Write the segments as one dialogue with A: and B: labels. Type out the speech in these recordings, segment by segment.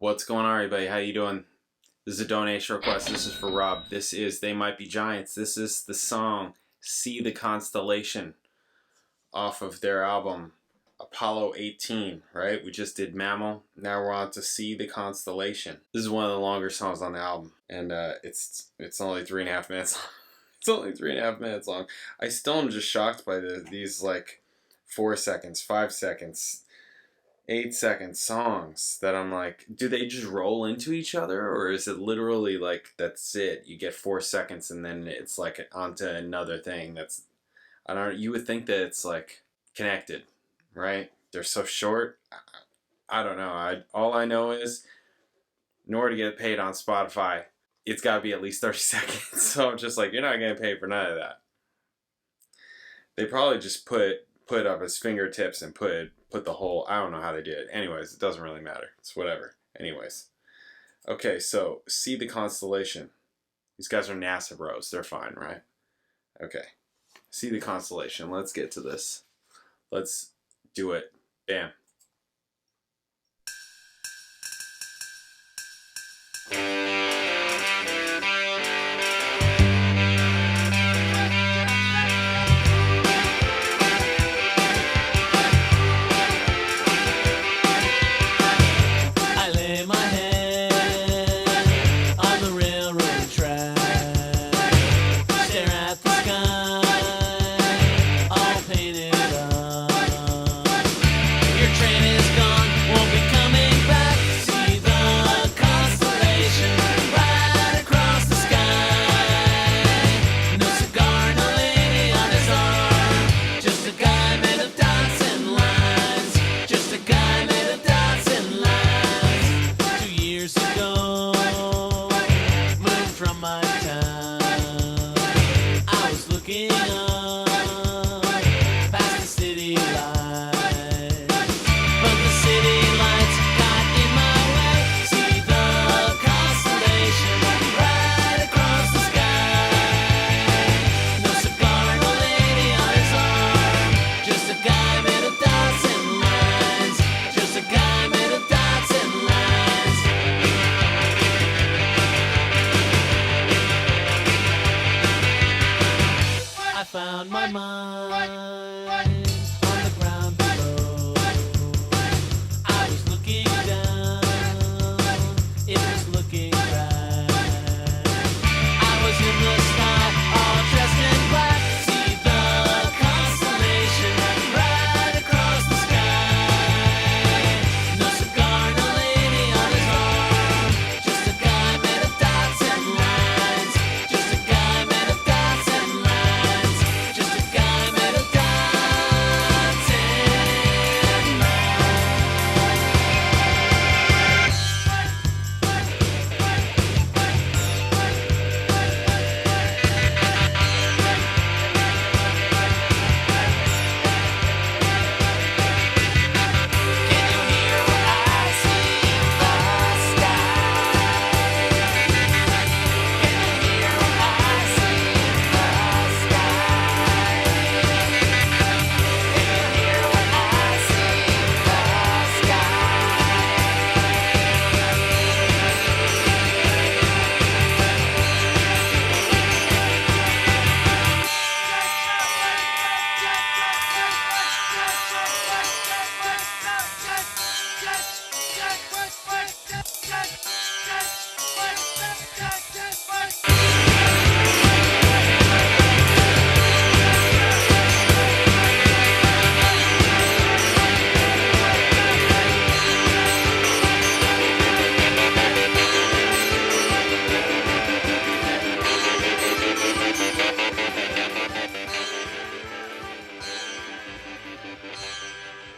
A: What's going on, everybody? How you doing? This is a donation request. This is for Rob. This is They Might Be Giants. This is the song See the Constellation off of their album Apollo 18, right? We just did Mammal. Now we're on to See the Constellation. This is one of the longer songs on the album, and it's only 3.5 minutes long. It's only 3.5 minutes long. I still am just shocked by these like 4 seconds, 5 seconds, 8-second songs that I'm like, do they just roll into each other, or is it literally like that's it? You get 4 seconds and then it's like onto another thing. That's, I don't know. You would think that it's like connected, right? They're so short. I don't know. All I know is, in order to get paid on Spotify, it's got to be at least 30 seconds. So I'm just like, you're not getting paid for none of that. They probably just put up his fingertips and put the whole, I don't know how they did it. Anyways, it doesn't really matter. It's whatever. Anyways. Okay, so See the Constellation. These guys are NASA bros. They're fine, right? Okay. See the Constellation. Let's get to this. Let's do it. Bam.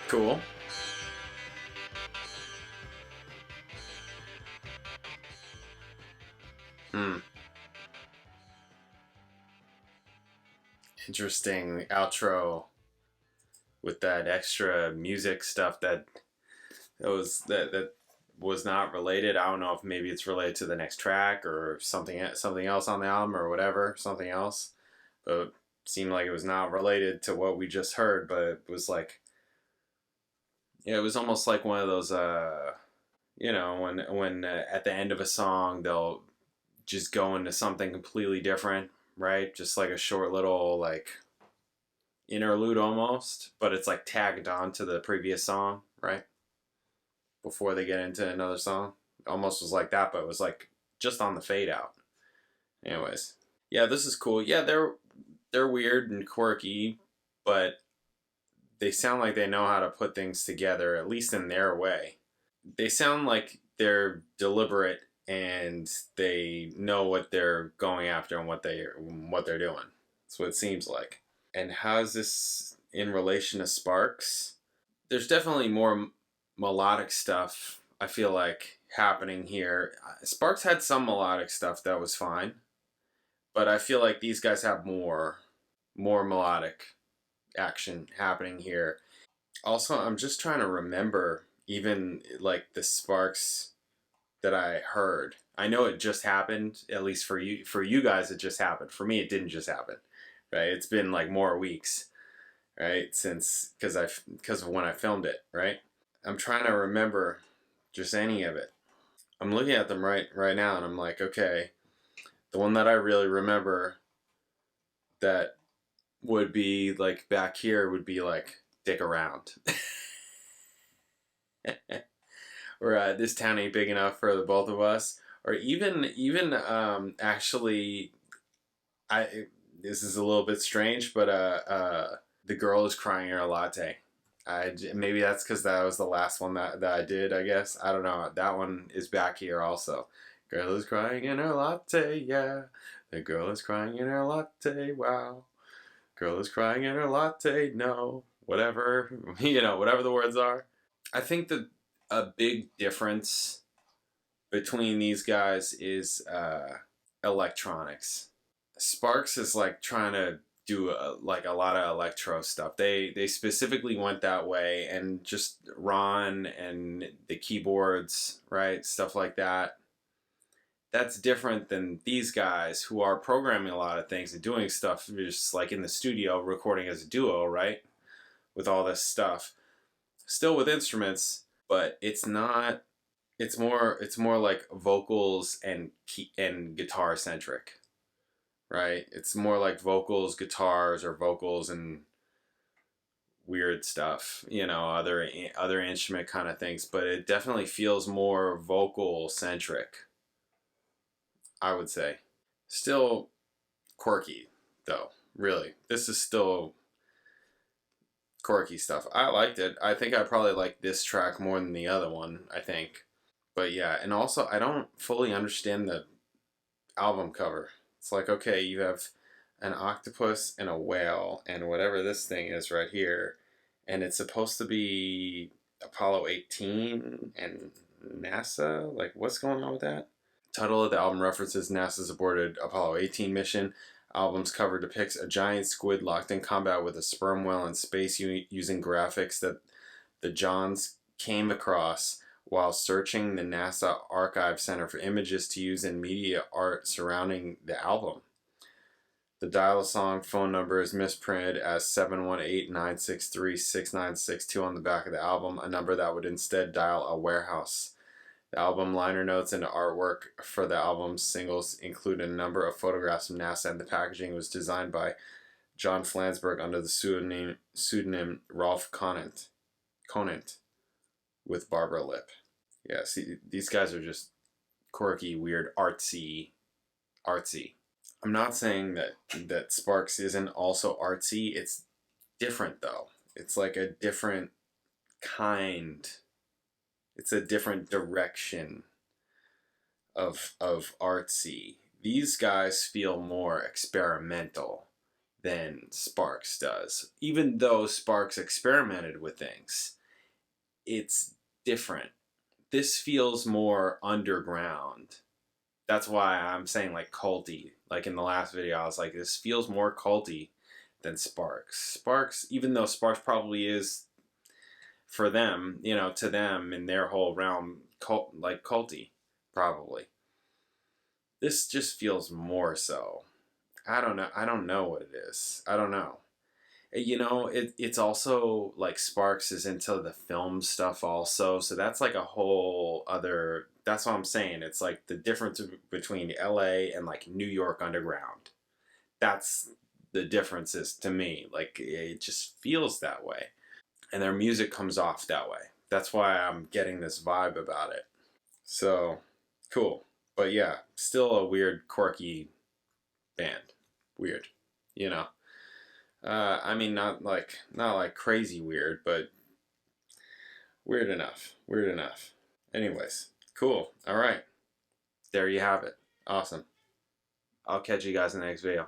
A: Cool. Interesting outro with that extra music stuff that was not related. I don't know if maybe it's related to the next track or something else on the album or whatever, something else. But it seemed like it was not related to what we just heard, but it was like, yeah, it was almost like one of those You know, when at the end of a song they'll just go into something completely different, right? Just like a short little like interlude almost, but it's like tagged on to the previous song, right? Before they get into another song. Almost was like that, but it was like just on the fade out. Anyways. Yeah, this is cool. Yeah, they're weird and quirky, but they sound like they know how to put things together, at least in their way. They sound like they're deliberate and they know what they're going after and what they're doing. That's what it seems like. And how's this in relation to Sparks? There's definitely more melodic stuff, I feel like, happening here. Sparks had some melodic stuff that was fine, but I feel like these guys have more melodic action happening here. Also, I'm just trying to remember even like the Sparks that I heard. I know it just happened, at least for you. For you guys, it just happened. For me, it didn't just happen, right? It's been like more weeks, right? Since because of when I filmed it, right? I'm trying to remember just any of it. I'm looking at them right now, and I'm like, okay, the one that I really remember that would be like back here would be like Dick Around. Or This Town Ain't Big Enough for the Both of Us. Or even actually, I this is a little bit strange, but The Girl Is Crying in Her Latte. Maybe that's because that was the last one that I did, I guess. I don't know. That one is back here also. Girl is crying in her latte, yeah. The girl is crying in her latte, wow. Girl is crying in her latte, no. Whatever, whatever the words are. I think that a big difference between these guys is electronics. Sparks is like trying to do like a lot of electro stuff. They specifically went that way, and just Ron and the keyboards, right, stuff like that. That's different than these guys who are programming a lot of things and doing stuff just like in the studio, recording as a duo, right, with all this stuff, still with instruments, but it's not. It's more like vocals and guitar centric, right? It's more like vocals, guitars, or vocals and weird stuff, other instrument kind of things. But it definitely feels more vocal centric, I would say. Still quirky, though. Really, this is still quirky stuff. I liked it. I think I probably like this track more than the other one, I think. But yeah, and also I don't fully understand the album cover. It's like, okay, you have an octopus and a whale and whatever this thing is right here, and it's supposed to be Apollo 18 and NASA. Like, what's going on with that? Title of the album references NASA's aborted Apollo 18 mission. Album's cover depicts a giant squid locked in combat with a sperm whale in space using graphics that the Johns came across while searching the NASA Archive Center for images to use in media art surrounding the album. The dial-a-song phone number is misprinted as 718-963-6962 on the back of the album, a number that would instead dial a warehouse. The album liner notes and artwork for the album's singles include a number of photographs of NASA, and the packaging was designed by John Flansburgh under the pseudonym Rolf Conant with Barbara Lip. Yeah, see, these guys are just quirky, weird, artsy. I'm not saying that Sparks isn't also artsy. It's different, though. It's like a different kind. It's a different direction of artsy. These guys feel more experimental than Sparks does. Even though Sparks experimented with things, it's different. This feels more underground. That's why I'm saying like culty. Like in the last video, I was like, this feels more culty than Sparks. Sparks, even though Sparks probably is for them, to them in their whole realm, culty, probably. This just feels more so. I don't know what it is. I don't know. You know, it's also like Sparks is into the film stuff also, so that's like a whole other. That's what I'm saying. It's like the difference between L.A. and like New York underground. That's the differences to me. Like it just feels that way, and their music comes off that way. That's why I'm getting this vibe about it. So cool, but yeah, still a weird, quirky band. Weird, you know. I mean, not like crazy weird, but weird enough. Weird enough. Anyways, cool. All right, there you have it. Awesome. I'll catch you guys in the next video.